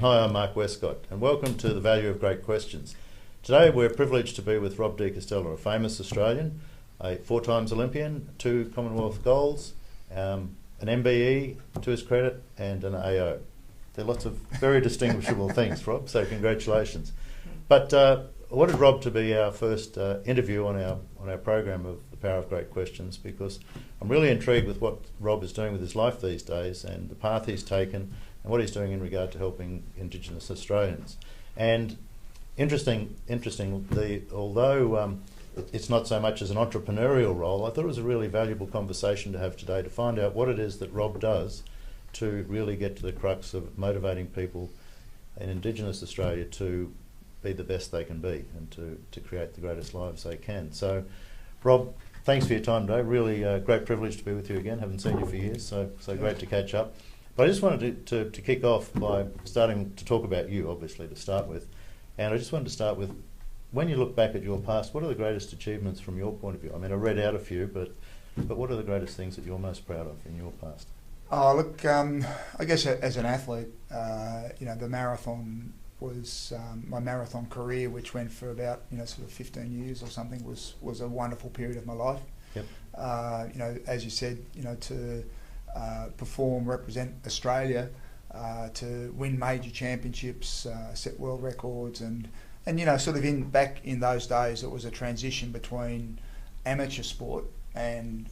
Hi, I'm Mark Westcott, and welcome to The Value of Great Questions. Today we're privileged to be with Rob De Castella, a famous Australian, a 4 times Olympian, 2 Commonwealth golds, an MBE to his credit, and an AO. There are lots of very distinguishable things, Rob, so congratulations. But I wanted Rob to be our first interview on our program of The Power of Great Questions, because I'm really intrigued with what Rob is doing with his life these days and the path he's taken and what he's doing in regard to helping Indigenous Australians. And although it's not so much as an entrepreneurial role, I thought it was a really valuable conversation to have today to find out what it is that Rob does to really get to the crux of motivating people in Indigenous Australia to be the best they can be and to create the greatest lives they can. So, Rob, thanks for your time today. Really great privilege to be with you again. Haven't seen you for years, so great to catch up. But I just wanted to kick off by starting to talk about you, obviously, to start with. And I just wanted to start with, when you look back at your past, what are the greatest achievements from your point of view? I mean, I read out a few, but what are the greatest things that you're most proud of in your past? Oh, look, I guess as an athlete, the marathon was my marathon career, which went for about sort of 15 years or something, was a wonderful period of my life. Yep. As you said, to perform, represent Australia, to win major championships, set world records, and sort of back in those days, it was a transition between amateur sport and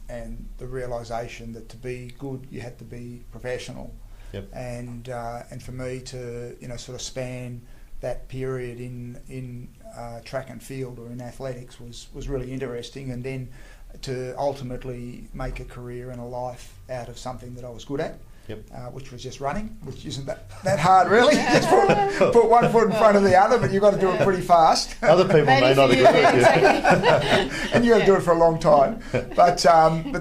the realisation that to be good you had to be professional. Yep. And for me to sort of span that period in track and field or in athletics was really interesting, and then to ultimately make a career and a life out of something that I was good at. Yep. Which was just running, which isn't that hard really. Just put one foot in front of the other, but you've got to do it pretty fast. Other people may not agree with you. And you've got to do it for a long time. But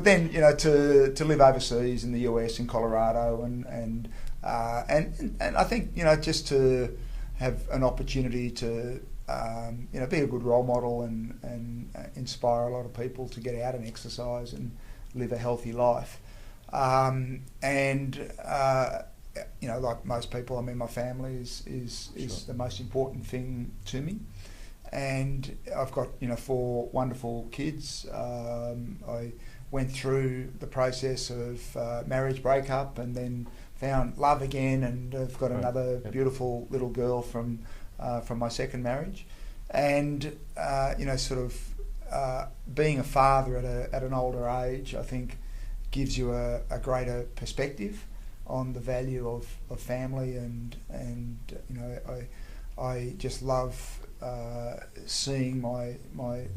then to live overseas in the US, in Colorado, and I think just to have an opportunity to be a good role model and inspire a lot of people to get out and exercise and live a healthy life. Like most people, I mean, my family is Sure. the most important thing to me, and I've got 4 wonderful kids. I went through the process of marriage breakup and then found love again, and I've got another beautiful little girl from my second marriage, and being a father at an older age, I think, gives you a greater perspective on the value of family, and I just love seeing my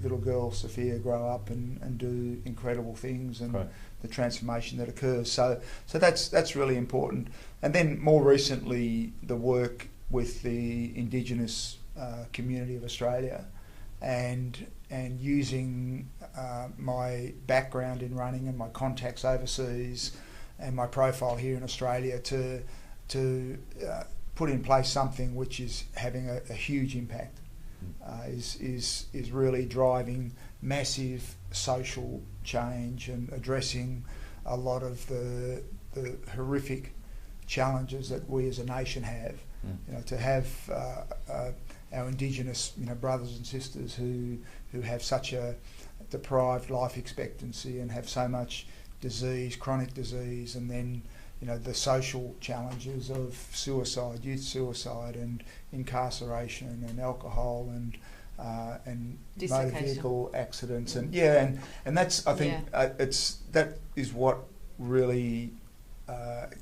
little girl Sophia grow up and do incredible things, and the transformation that occurs. So that's really important. And then more recently, the work with the Indigenous community of Australia, and using my background in running and my contacts overseas and my profile here in Australia to put in place something which is having a huge impact, is really driving massive social change and addressing a lot of the horrific challenges that we as a nation have. To have our Indigenous brothers and sisters who have such a deprived life expectancy and have so much disease, chronic disease, and then the social challenges of suicide, youth suicide, and incarceration, and alcohol, and motor vehicle accidents, and that's, I think, that is what really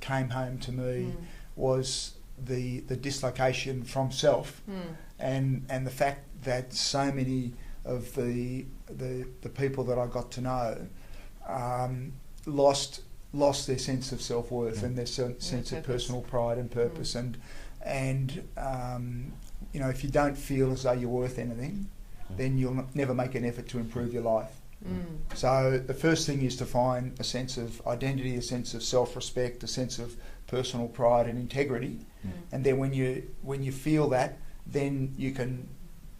came home to me, was the dislocation from self, and the fact that so many of the people that I got to know lost their sense of self-worth and their sense of personal pride and purpose, and if you don't feel as though you're worth anything, then you'll never make an effort to improve your life. So the first thing is to find a sense of identity, a sense of self-respect, a sense of personal pride and integrity, and then when you feel that, then you can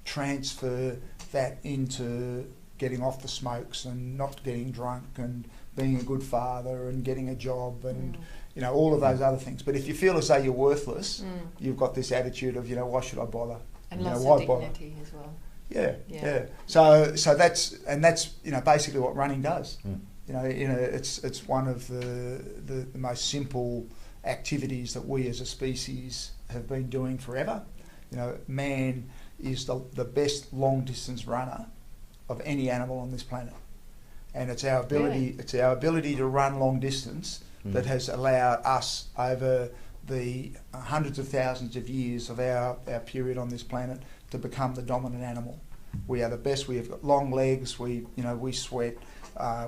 transfer that into getting off the smokes and not getting drunk and being a good father and getting a job and you know, all of those other things. But if you feel as though you're worthless, you've got this attitude of, you know, why should I bother? And you lots know, of dignity as well. Yeah. So that's you know, basically what running does. You know, it's one of the most simple activities that we as a species have been doing forever. You know, man is the best long distance runner of any animal on this planet, and it's our ability to run long distance that has allowed us over the hundreds of thousands of years of our period on this planet to become the dominant animal. We are the best. We have got long legs. We sweat.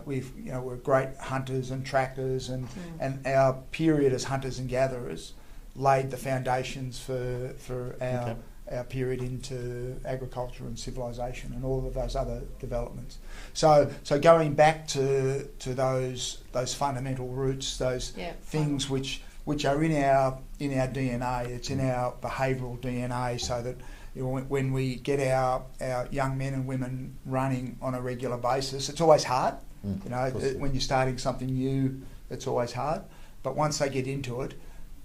We're great hunters and trackers, and our period as hunters and gatherers laid the foundations for our period into agriculture and civilization and all of those other developments. So going back to those fundamental roots, those things which are in our DNA, it's in our behavioural DNA, so that, you know, when we get our young men and women running on a regular basis, it's always hard. You know, when you're starting something new, it's always hard. But once they get into it,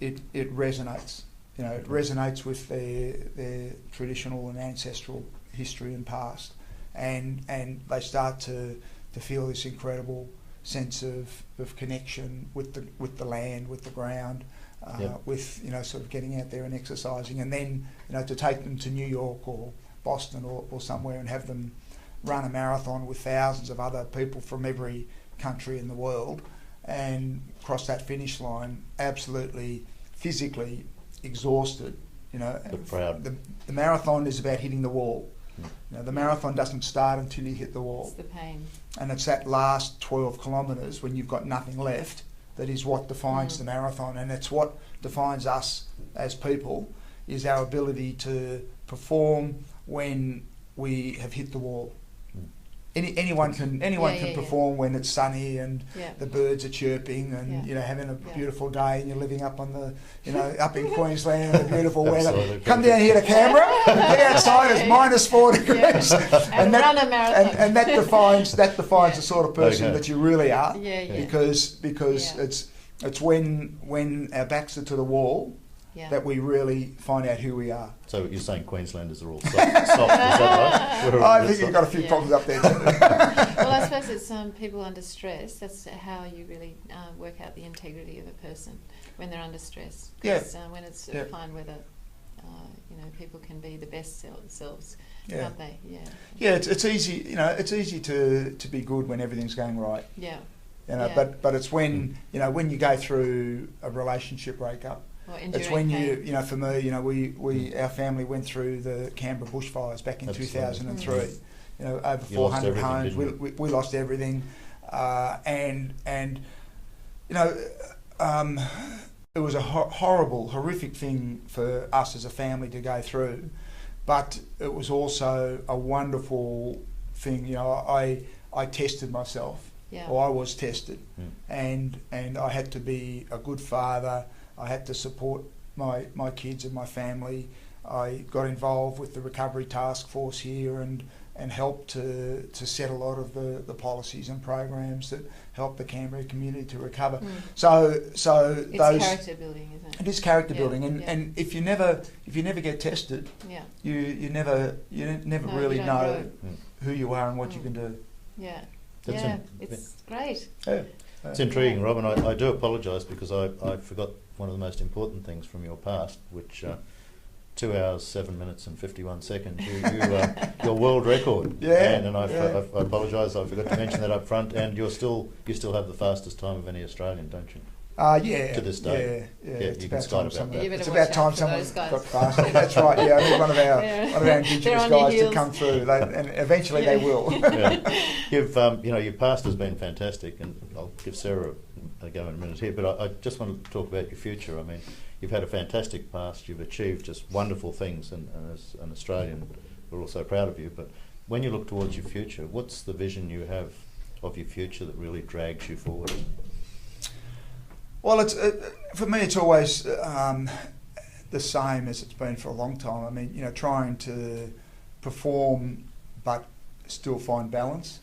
it resonates. You know, it resonates with their traditional and ancestral history and past, and they start to feel this incredible sense of connection with the land, with the ground, with, you know, sort of getting out there and exercising, and then, you know, to take them to New York or Boston or somewhere and have them run a marathon with thousands of other people from every country in the world and cross that finish line absolutely physically exhausted, you know. But proud. The marathon is about hitting the wall. You know, the marathon doesn't start until you hit the wall. It's the pain. And it's that last 12 kilometres when you've got nothing left that is what defines the marathon, and it's what defines us as people, is our ability to perform when we have hit the wall. Anyone can perform when it's sunny and the birds are chirping and you know, having a beautiful day, and you're living up on the, you know, up in Queensland in the beautiful weather. Come down here to Canberra, get outside, it's -4 degrees, and run a marathon. And that defines the sort of person that you really are. Because it's when our backs are to the wall that we really find out who we are. So you're saying Queenslanders are all soft, is that right? I think you've got a few problems up there too. Well, I suppose it's people under stress. That's how you really work out the integrity of a person, when they're under stress. Because when it's fine weather, you know, people can be the best selves, can't they? Yeah, it's easy. You know, it's easy to be good when everything's going right. Yeah. You know, but it's when, you know, when you go through a relationship breakup. It's when you know, for me, you know, our family went through the Canberra bushfires back in 2003. You know, over 400 homes. We lost everything, and you know, it was a horrific thing for us as a family to go through, but it was also a wonderful thing. You know, I tested myself, or I was tested, and I had to be a good father. I had to support my kids and my family. I got involved with the recovery task force here and helped to set a lot of the policies and programs that help the Canberra community to recover. So it's character building, isn't it? It is character building, and if you never get tested, you never really know who you are and what you can do. It's great. It's intriguing, Rob, and I do apologise because I forgot one of the most important things from your past, which 2 hours, 7 minutes and 51 seconds, your world record. And I apologise, I forgot to mention that up front, and you still have the fastest time of any Australian, don't you? To this day. It's you can start about that. It's about time someone got faster. That's right. I need one of our Indigenous guys to come through, and eventually they will. You've your past has been fantastic, and I'll give Sarah a go in a minute here. But I just want to talk about your future. I mean, you've had a fantastic past. You've achieved just wonderful things, and as an Australian, we're all so proud of you. But when you look towards your future, what's the vision you have of your future that really drags you forward? Well, for me, it's always the same as it's been for a long time. I mean, you know, trying to perform but still find balance.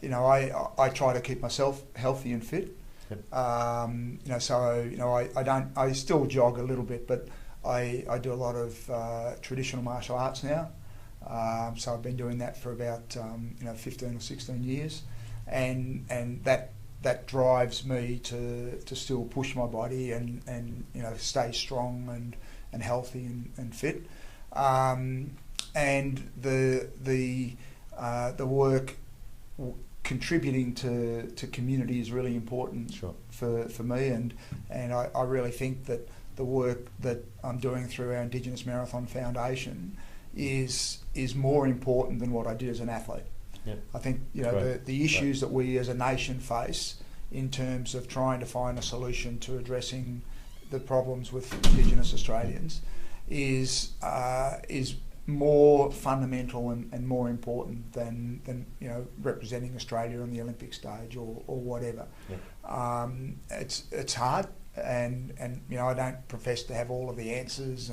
You know, I try to keep myself healthy and fit. Yep. So I still jog a little bit, but I do a lot of traditional martial arts now. So I've been doing that for about 15 or 16 years, and that drives me to still push my body and stay strong and healthy and fit. And the work contributing to community is really important. Sure. for me, and I really think that the work that I'm doing through our Indigenous Marathon Foundation is more important than what I did as an athlete. Yep. I think the issues that we as a nation face in terms of trying to find a solution to addressing the problems with Indigenous Australians is more fundamental and more important than representing Australia on the Olympic stage or whatever. Yep. It's hard, and I don't profess to have all of the answers,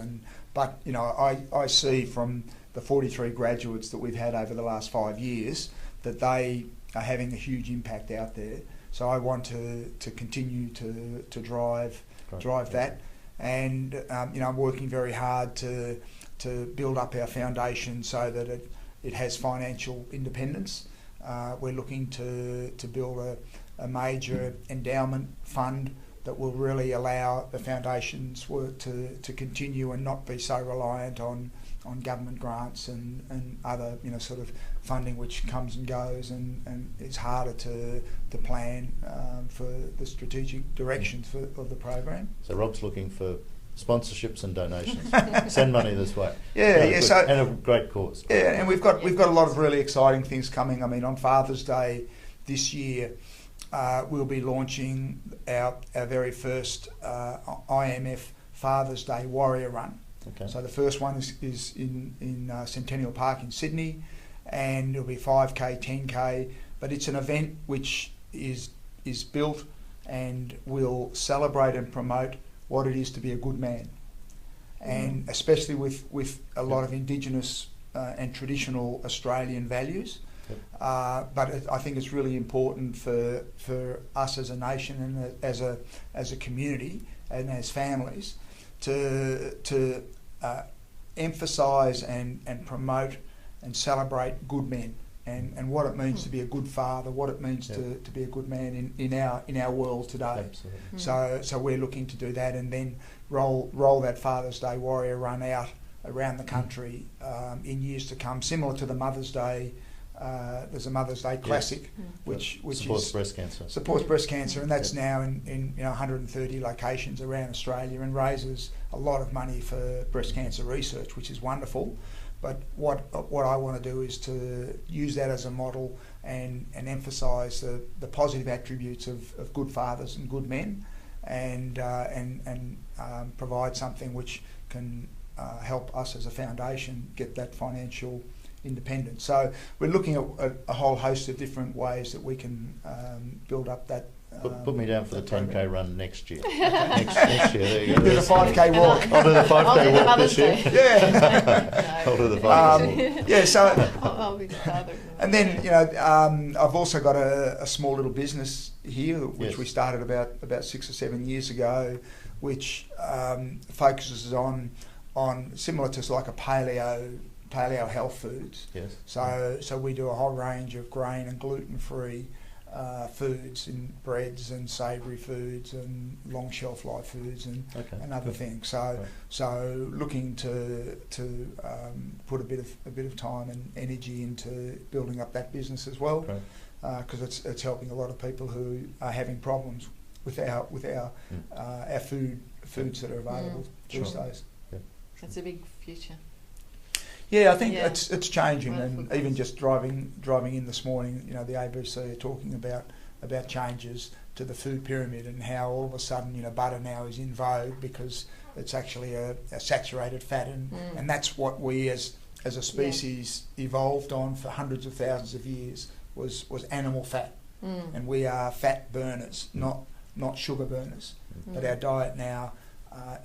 but I see from the 43 graduates that we've had over the last 5 years that they are having a huge impact out there. So I want to continue to drive that, and I'm working very hard to build up our foundation so that it has financial independence. We're looking to build a major endowment fund that will really allow the foundation's work to continue and not be so reliant on government grants and other sort of funding which comes and goes, and it's harder to plan for the strategic directions of the program. So Rob's looking for sponsorships and donations. Send money this way. And a great cause. Yeah, and we've got a lot of really exciting things coming. I mean, on Father's Day this year, we'll be launching our very first IMF Father's Day Warrior Run. Okay. So the first one is in Centennial Park in Sydney, and it'll be 5K, 10K, but it's an event which is built and will celebrate and promote what it is to be a good man, and especially with a lot of Indigenous and traditional Australian values. Yep. But I think it's really important for us as a nation and as a community and as families to emphasise and promote and celebrate good men and what it means to be a good father, what it means to be a good man in our world today. Absolutely. So we're looking to do that, and then roll that Father's Day Warrior Run out around the country in years to come, similar to the Mother's Day. There's a Mother's Day Classic, which supports breast cancer. Supports breast cancer, and that's now in 130 locations around Australia, and raises a lot of money for breast cancer research, which is wonderful. But what I want to do is to use that as a model and emphasise the positive attributes of good fathers and good men, and provide something which can help us as a foundation get that financial independence. So we're looking at a whole host of different ways that we can build up that. Put me down for the 10K run next year. next year, there you go. Do the 5K walk. I'll do the 5K walk this year. Yeah. I'll do the 5K walk. Yeah, so... I'll be the father. And then, I've also got a small little business here, which we started about 6 or 7 years ago, which focuses on similar to like a paleo health foods. Yes. So we do a whole range of grain and gluten-free foods, in breads and savoury foods and long shelf life foods and other things. So looking to put a bit of time and energy into building up that business as well, because it's helping a lot of people who are having problems with our foods that are available these days. Yeah. That's a big future. Yeah, I think it's changing, and even just driving in this morning, the ABC are talking about changes to the food pyramid and how all of a sudden, butter now is in vogue because it's actually a saturated fat, and that's what we as a species evolved on for hundreds of thousands of years was animal fat, and we are fat burners, not sugar burners. But our diet now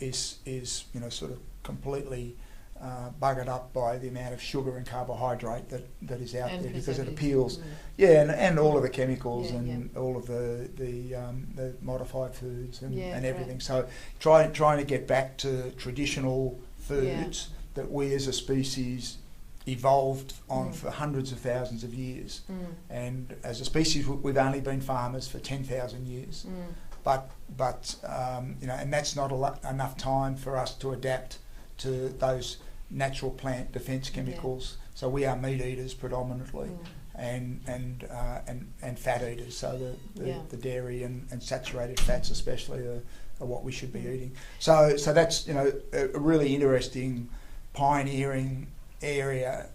is sort of completely buggered up by the amount of sugar and carbohydrate that is out and there, because it preservatives. appeals. Yeah, and all of the chemicals Yeah, and all of the modified foods and everything. Right. So trying to get back to traditional foods that we as a species evolved on for hundreds of thousands of years. And as a species, we've only been farmers for 10,000 years. But you know, and that's not enough time for us to adapt to those natural plant defence chemicals. So we are meat eaters predominantly, and fat eaters. So the dairy and saturated fats especially are what we should be eating. So that's, you know, a really interesting pioneering area,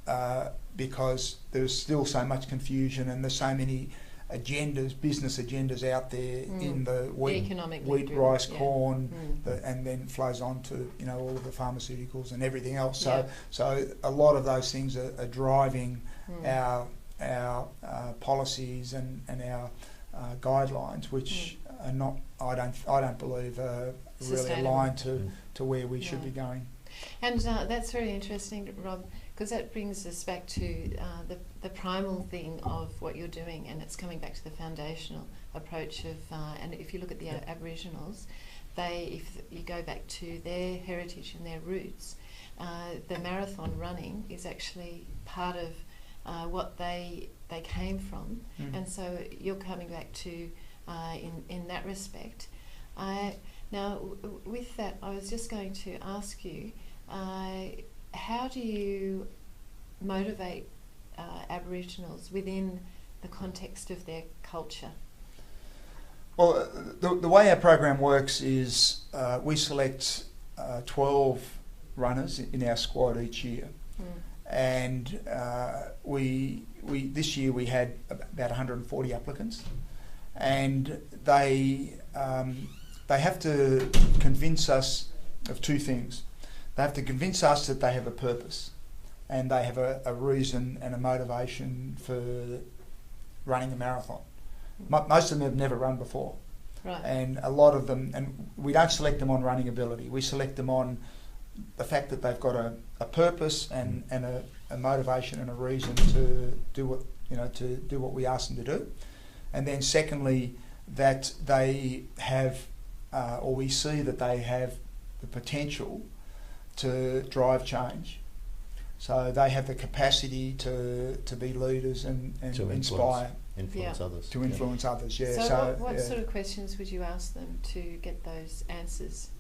because there's still so much confusion and there's so many agendas, business agendas out there in the wheat, rice, corn, and then flows on to, you know, all of the pharmaceuticals and everything else. So a lot of those things are driving our policies and our guidelines, which are not, I don't believe, really aligned to where we should be going. And that's very interesting, Rob, because that brings us back to the primal thing of what you're doing, and it's coming back to the foundational approach of, and if you look at the Aboriginals, if you go back to their heritage and their roots, the marathon running is actually part of what they came from, and so you're coming back to in that respect. Now, with that, I was just going to ask you, how do you motivate Aboriginals within the context of their culture? Well, the way our program works is we select 12 runners in our squad each year, and we this year we had about 140 applicants, and they have to convince us of two things. They have to convince us that they have a purpose and they have a reason and a motivation for running a marathon. Most of them have never run before. Right. And a lot of them, and we don't select them on running ability, we select them on the fact that they've got a purpose and a motivation and a reason to do what we ask them to do. And then secondly, that they have, or we see that they have the potential to drive change. So they have the capacity to be leaders and to inspire. Influence others. To influence others, yeah. So what sort of questions would you ask them to get those answers?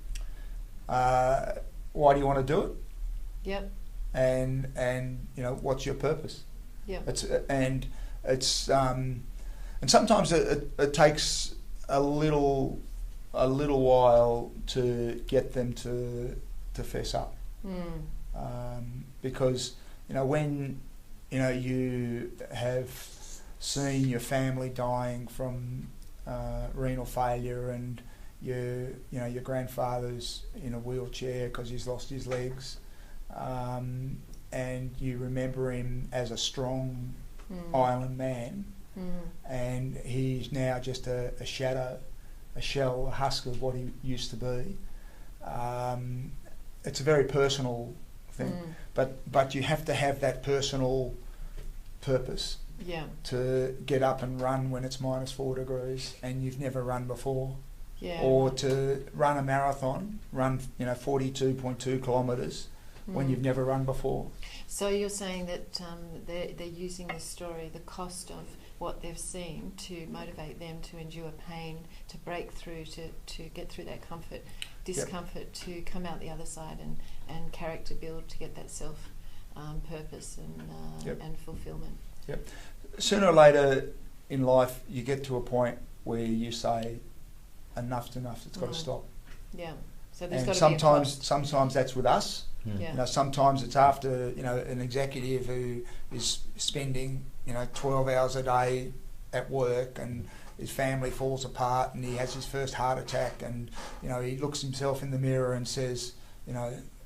Why do you want to do it? Yep. And you know, what's your purpose? Yep. And sometimes it takes a little while to get them to fess up, because you know, when you know you have seen your family dying from renal failure, and your grandfather's in a wheelchair because he's lost his legs, and you remember him as a strong island man, and he's now just a shadow, a shell, a husk of what he used to be. It's a very personal thing, but you have to have that personal purpose. Yeah. To get up and run when it's -4 degrees and you've never run before. Yeah. Or to run a marathon, run 42.2 kilometres when you've never run before. So you're saying that they're using this story, the cost of what they've seen, to motivate them to endure pain, to break through, to get through that discomfort, to come out the other side and character build, to get that self purpose and fulfilment. Yep. Sooner or later in life, you get to a point where you say, enough's enough. It's got to stop. Yeah. So there's got to sometimes that's with us. Yeah. You know, sometimes it's after an executive who is spending 12 hours a day at work, and his family falls apart, and he has his first heart attack, and he looks himself in the mirror and says,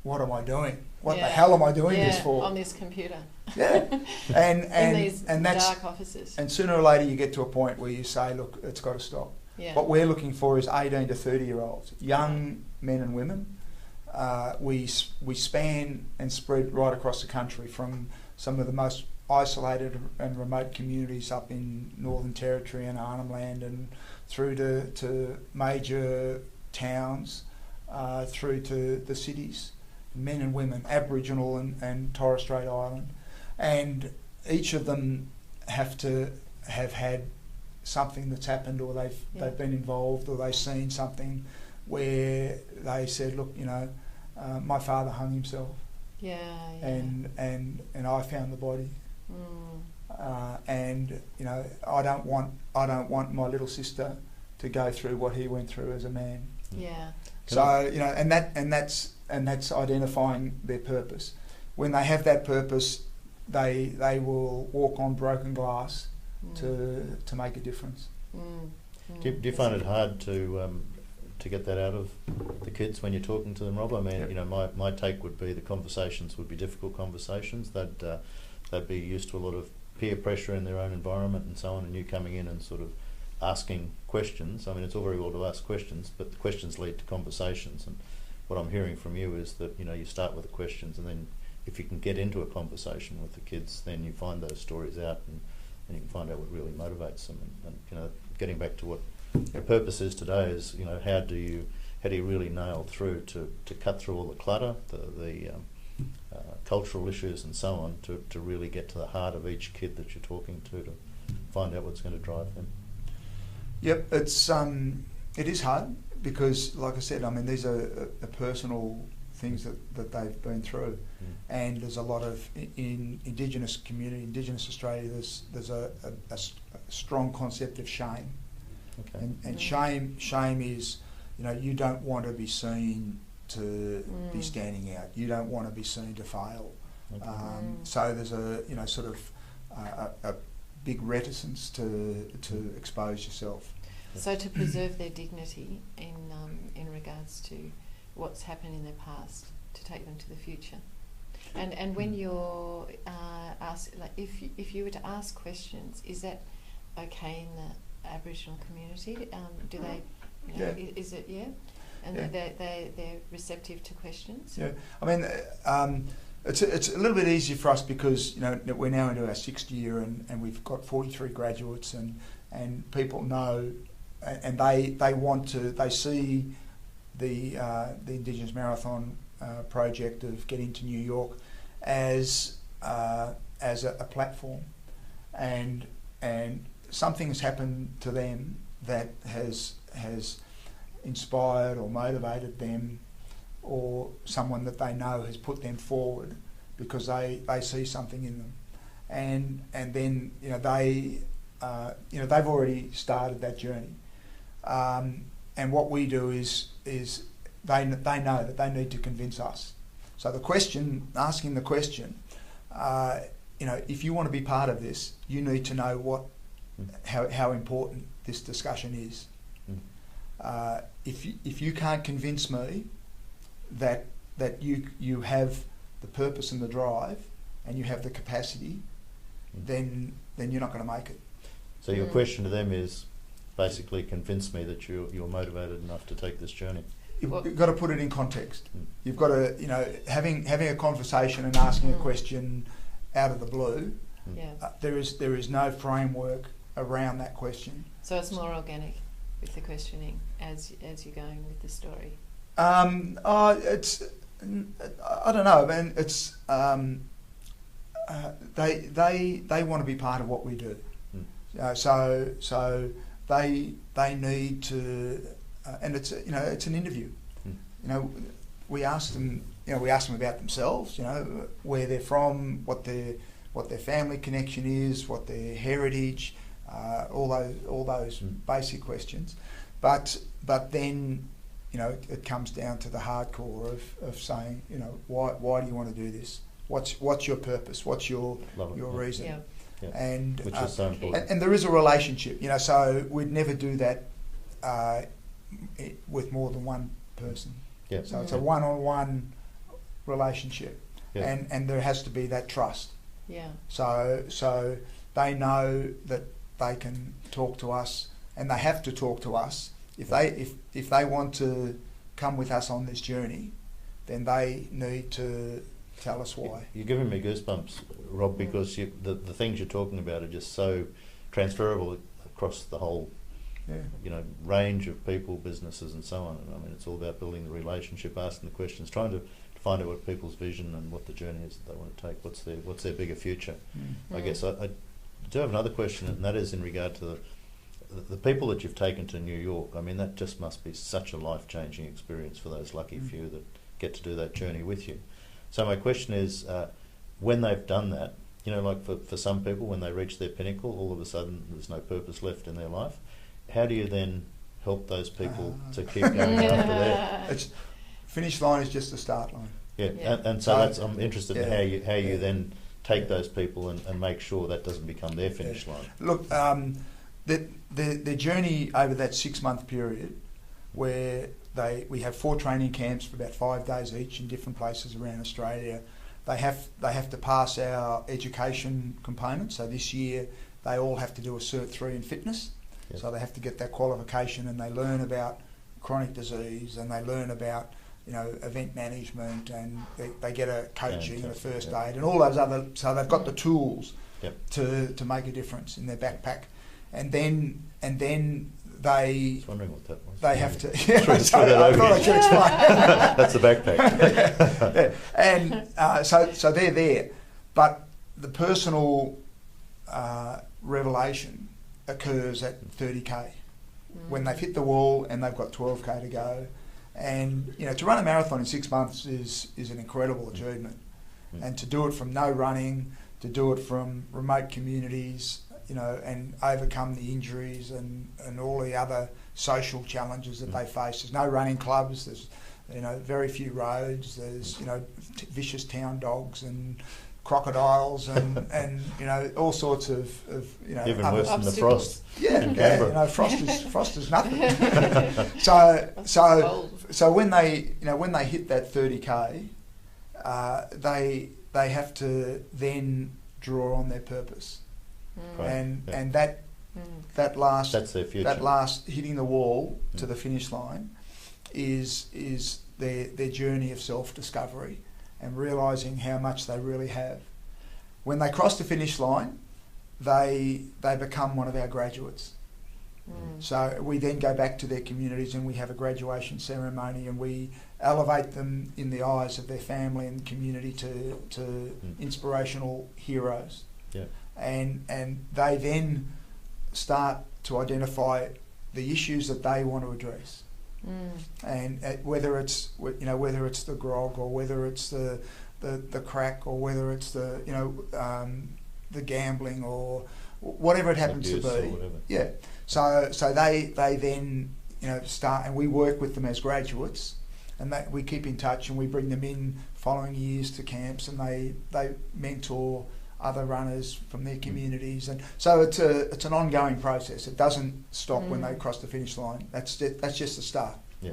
what am I doing? What the hell am I doing this for? On this computer. Yeah. And in these that's, dark offices. And sooner or later you get to a point where you say, look, it's got to stop. Yeah. What we're looking for is 18 to 30-year-olds, young men and women, we span and spread right across the country, from some of the most isolated and remote communities up in Northern Territory and Arnhem Land, and through to major towns, through to the cities, men and women, Aboriginal and Torres Strait Island. And each of them have to have had something that's happened, or they've been involved, or they've seen something where they said, look, my father hung himself, and I found the body, and I don't want my little sister to go through what he went through as a man. Yeah. So and that's identifying their purpose. When they have that purpose, they will walk on broken glass to make a difference. Do you find it hard to get that out of the kids when you're talking to them, Rob? I mean, my take would be the conversations would be difficult conversations. They'd be used to a lot of peer pressure in their own environment and so on, and you coming in and sort of asking questions. I mean, it's all very well to ask questions, but the questions lead to conversations. And what I'm hearing from you is that you start with the questions, and then if you can get into a conversation with the kids, then you find those stories out, and you can find out what really motivates them. And getting back to what the purpose is today is, how do you really nail through to cut through all the clutter, the cultural issues and so on, to really get to the heart of each kid that you're talking to find out what's going to drive them. Yep, it is hard because, like I said, I mean, these are personal things that they've been through, and there's a lot of in Indigenous community, Indigenous Australia. There's a strong concept of shame, and shame is, you don't want to be seen to be standing out. You don't want to be seen to fail. So there's a sort of a big reticence to expose yourself. So to preserve their dignity in regards to what's happened in their past, to take them to the future. And when you're asked, like if you were to ask questions, is that okay in the Aboriginal community? Do they? Is it And they're receptive to questions. Yeah, I mean, it's a little bit easier for us because we're now into our 6th year and we've got 43 graduates and people know and they see the Indigenous Marathon project of getting to New York as a platform, and something has happened to them that has inspired or motivated them, or someone that they know has put them forward because they see something in them, and then they've already started that journey, and what we do is they know that they need to convince us. So asking the question, if you want to be part of this, you need to know how important this discussion is. If you can't convince me that you have the purpose and the drive and you have the capacity, then you're not going to make it. So your question to them is basically convince me that you're motivated enough to take this journey. You've got to put it in context. You've got to, having a conversation and asking a question out of the blue. There is no framework around that question. So it's more organic with the questioning as you're going with the story. It's I don't know. I mean, it's they want to be part of what we do. So they need to, and it's an interview. We ask them about themselves. Where they're from, what their family connection is, what their heritage, all those basic questions. But then it comes down to the hardcore of saying, why do you want to do this? What's your purpose? What's your reason? Yeah. Yeah. And which is so important. And there is a relationship, so we'd never do that with more than one person. Yeah. So it's a one-on-one relationship, and there has to be that trust. Yeah. So they know that they can talk to us, and they have to talk to us if they want to come with us on this journey. then they need to tell us why. You're giving me goosebumps, Rob, because the things you're talking about are just so transferable across the whole range of people, businesses and so on. And I mean, it's all about building the relationship, asking the questions, trying to find out what people's vision and what the journey is that they want to take, what's their bigger future. I guess I do have another question, and that is in regard to the people that you've taken to New York. I mean, that just must be such a life-changing experience for those lucky few that get to do that journey with you. So my question is, when they've done that, like for some people, when they reach their pinnacle, all of a sudden there's no purpose left in their life. How do you then help those people to keep going after that? Finish line is just the start line. And so that's, I'm interested in how you then take those people and make sure that doesn't become their finish line. Look, the journey over that 6-month period, where we have 4 training camps for about 5 days each in different places around Australia. They have to pass our education component. So this year they all have to do a Cert 3 in fitness. So they have to get that qualification, and they learn about chronic disease, and they learn about event management, and they get a coaching and a first aid and all those other. So they've got the tools to make a difference in their backpack, and then they. I was wondering what that was. They have to. I thought I should explain. That's the backpack. And so they're there, but the personal revelation occurs at 30k when they've hit the wall and they've got 12k to go. And to run a marathon in 6 months is an incredible achievement, and to do it from no running, to do it from remote communities, and overcome the injuries and all the other social challenges that they face. There's no running clubs. There's very few roads. There's vicious town dogs and crocodiles and all sorts of even worse than the frost. Frost is nothing. so when they hit that 30k, they have to then draw on their purpose, and that last that's their future. That last hitting the wall to the finish line is their journey of self-discovery and realising how much they really have. When they cross the finish line, they become one of our graduates. So we then go back to their communities and we have a graduation ceremony, and we elevate them in the eyes of their family and community to inspirational heroes. And they then start to identify the issues that they want to address. And whether it's the grog, or whether it's the crack, or whether it's the gambling, or whatever it happens to be. So they then start, and we work with them as graduates, and we keep in touch, and we bring them in following years to camps, and they mentor other runners from their communities, and so it's an ongoing process. It doesn't stop when they cross the finish line. That's just the start. Yeah.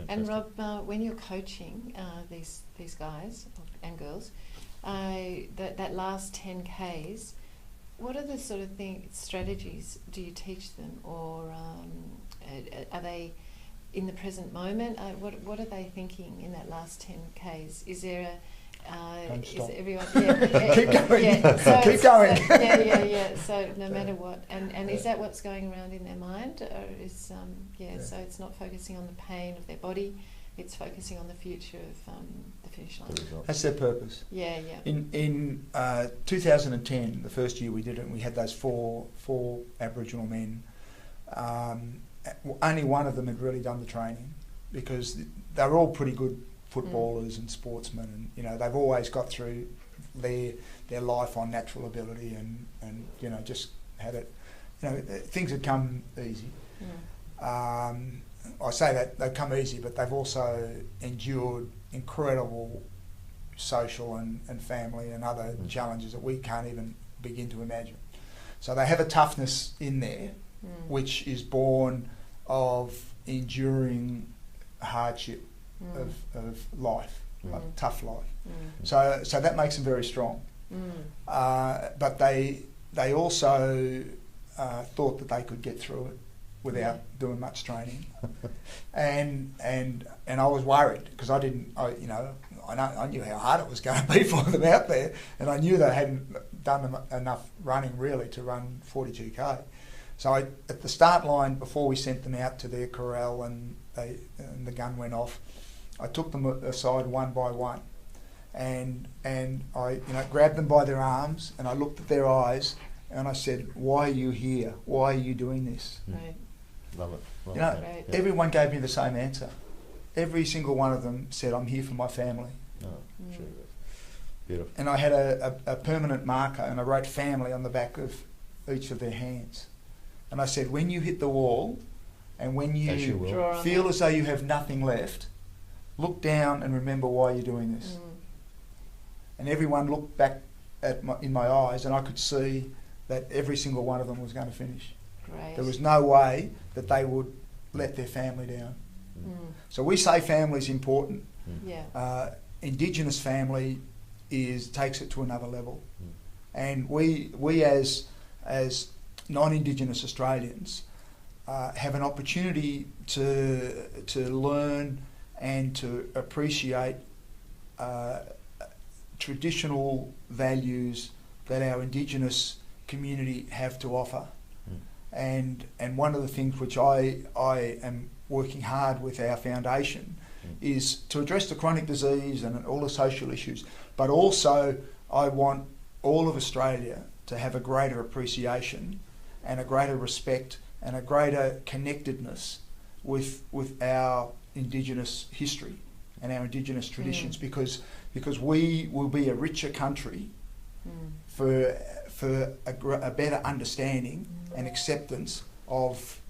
And Rob, when you're coaching these guys and girls, that last 10Ks, what are the sort of strategies do you teach them, or are they in the present moment? What are they thinking in that last 10Ks? Is there a is everyone keep going. Keep going. So no matter what, and is that what's going around in their mind, or is so it's not focusing on the pain of their body, it's focusing on the future of the finish line. That's their purpose. In 2010, the first year we did it, and we had those four Aboriginal men. Only one of them had really done the training, because they were all pretty good footballers and sportsmen, and they've always got through their life on natural ability, and just had it. Things had come easy. I say that they've come easy, but they've also endured incredible social and family and other challenges that we can't even begin to imagine. So they have a toughness in there, which is born of enduring hardship of life, tough life. So that makes them very strong. But they also thought that they could get through it, without doing much training, and I was worried because I knew how hard it was going to be for them out there, and I knew they hadn't done enough running really to run 42k. So at the start line, before we sent them out to their corral and the gun went off, I took them aside one by one, and I grabbed them by their arms and I looked at their eyes and I said, "Why are you here? Why are you doing this?" Right. Love it. Right. Everyone gave me the same answer. Every single one of them said, "I'm here for my family." Oh, sure. Beautiful. And I had a permanent marker and I wrote family on the back of each of their hands. And I said, when you hit the wall and when you feel as though you have nothing left, look down and remember why you're doing this. And everyone looked back in my eyes and I could see that every single one of them was going to finish. Great. There was no way that they would let their family down. So we say family is important. Yeah. Indigenous family takes it to another level. And we as non-Indigenous Australians have an opportunity to learn and to appreciate traditional values that our Indigenous community have to offer. And one of the things which I am working hard with our foundation is to address the chronic disease and all the social issues, but also I want all of Australia to have a greater appreciation and a greater respect and a greater connectedness with our Indigenous history and our Indigenous traditions, because we will be a richer country for a better understanding and acceptance of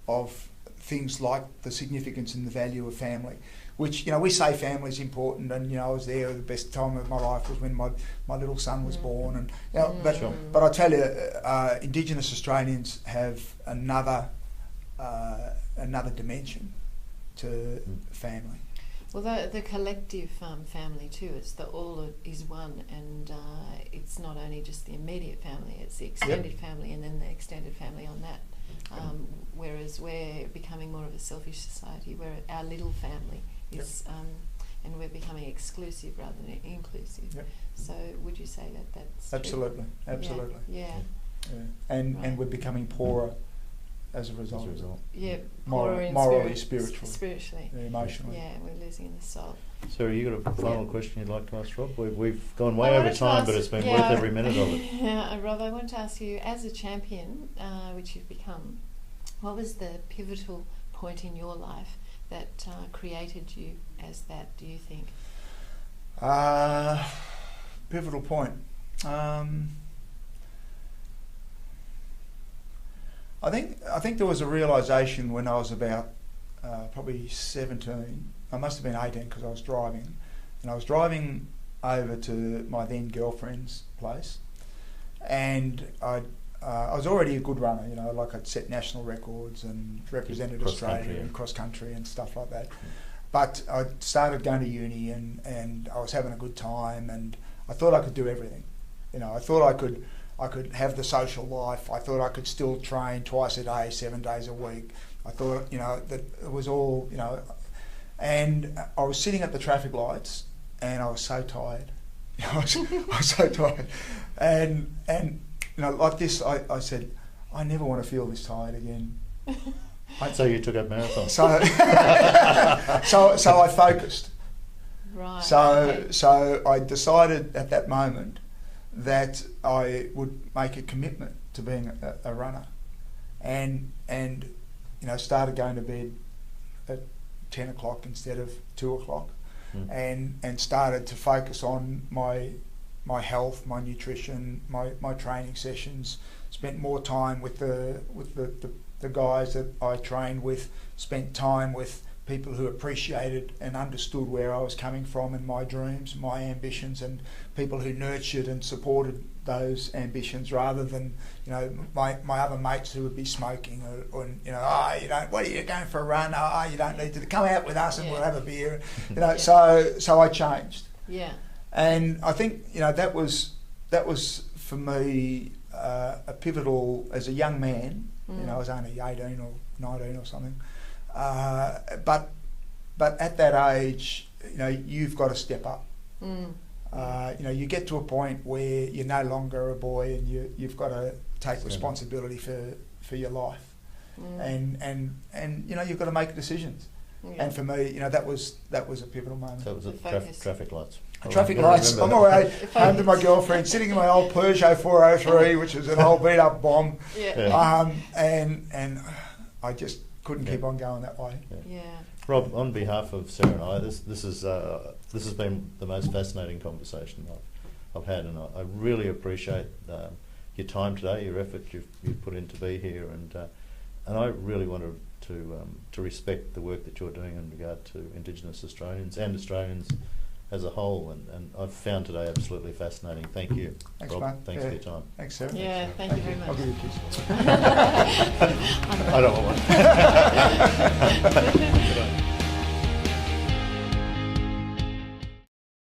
things like the significance and the value of family. Which, we say family is important, and I was there. The best time of my life was when my little son was born, and but I tell you, Indigenous Australians have another dimension to family. Well, the collective family too. It's the all is one, and it's not only just the immediate family; it's the extended family, and then the extended family on that. Whereas we're becoming more of a selfish society, where our little family is, and we're becoming exclusive rather than inclusive. So, would you say that that's absolutely, true? absolutely, yeah. And we're becoming poorer as a result. Yeah, morally, spiritually, emotionally. Yeah, we're losing the soul. Sarah, you got a final question you'd like to ask Rob? We've gone way over time, but it's been worth every minute of it. Yeah, Rob, I want to ask you, as a champion, which you've become, what was the pivotal point in your life that created you as that, do you think? Pivotal point. I think there was a realisation when I was about probably 17. I must have been 18 because I was driving, and I was driving over to my then girlfriend's place, and I was already a good runner. Like I'd set national records and represented Australia in cross country and stuff like that. But I started going to uni, and I was having a good time, and I thought I could do everything. I thought I could have the social life. I thought I could still train twice a day, 7 days a week. I thought, that it was all, and I was sitting at the traffic lights and I was so tired. I was so tired. And like this, I said, I never want to feel this tired again. So you took up marathon. So I focused. Right. So I decided at that moment that I would make a commitment to being a runner, and started going to bed at 10 o'clock instead of 2 o'clock, and started to focus on my health, my nutrition, my training sessions. Spent more time with the guys that I trained with. Spent time with people who appreciated and understood where I was coming from and my dreams, my ambitions, and people who nurtured and supported those ambitions rather than, my other mates who would be smoking or what are you going for a run? You don't need to come out with us and we'll have a beer. So I changed. Yeah. And I think, that was for me a pivotal as a young man. I was only 18 or 19 or something. But at that age, you've got to step up. You get to a point where you're no longer a boy, and you've got to take responsibility for your life, and you've got to make decisions. Yeah. And for me, that was a pivotal moment. So it was traffic lights. Traffic lights. On my way home to my girlfriend, sitting in my old Peugeot 403, which was an old beat up bomb. Yeah. And I just couldn't keep on going that way. Yeah. Rob, on behalf of Sarah and I, this has been the most fascinating conversation I've had, and I really appreciate your time today, your effort you've put in to be here, and I really want to respect the work that you're doing in regard to Indigenous Australians and Australians as a whole, and I've found today absolutely fascinating. Thank you, Thanks, Rob. mate. Thanks for your time. Thanks, Sarah. Yeah, thank you very much. I'll give you a kiss. I don't want one.